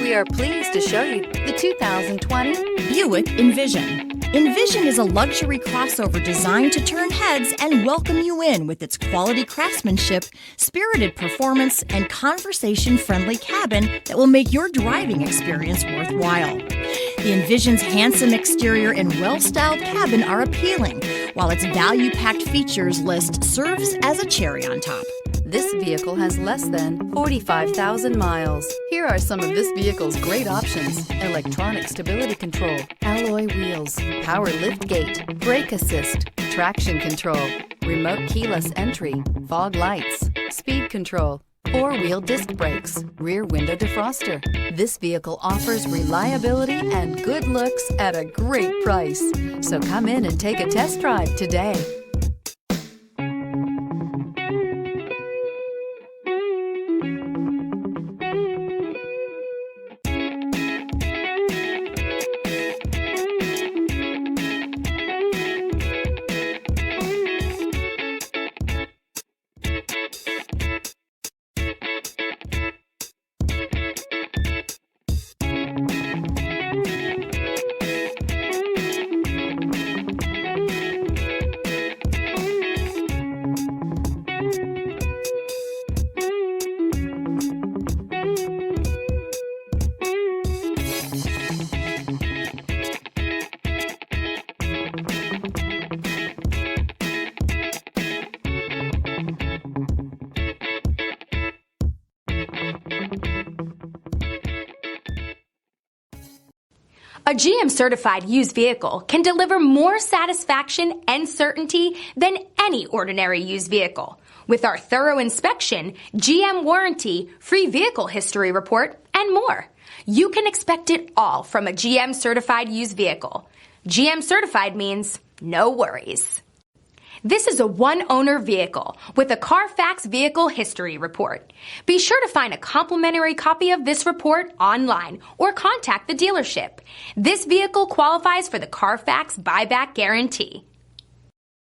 We are pleased to show you the 2020 Buick Envision. Envision is a luxury crossover designed to turn heads and welcome you in with its quality craftsmanship, spirited performance, and conversation-friendly cabin that will make your driving experience worthwhile. The Envision's handsome exterior and well-styled cabin are appealing, while its value-packed features list serves as a cherry on top. This vehicle has less than 45,000 miles. Here are some of this vehicle's great options: electronic stability control, alloy wheels, power liftgate, brake assist, traction control, remote keyless entry, fog lights, speed control, four-wheel disc brakes, rear window defroster. This vehicle offers reliability and good looks at a great price. So come in and take a test drive today. A GM certified used vehicle can deliver more satisfaction and certainty than any ordinary used vehicle. With our thorough inspection, GM warranty, free vehicle history report, and more. You can expect it all from a GM certified used vehicle. GM certified means no worries. This is a one-owner vehicle with a Carfax Vehicle History Report. Be sure to find a complimentary copy of this report online or contact the dealership. This vehicle qualifies for the Carfax Buyback Guarantee.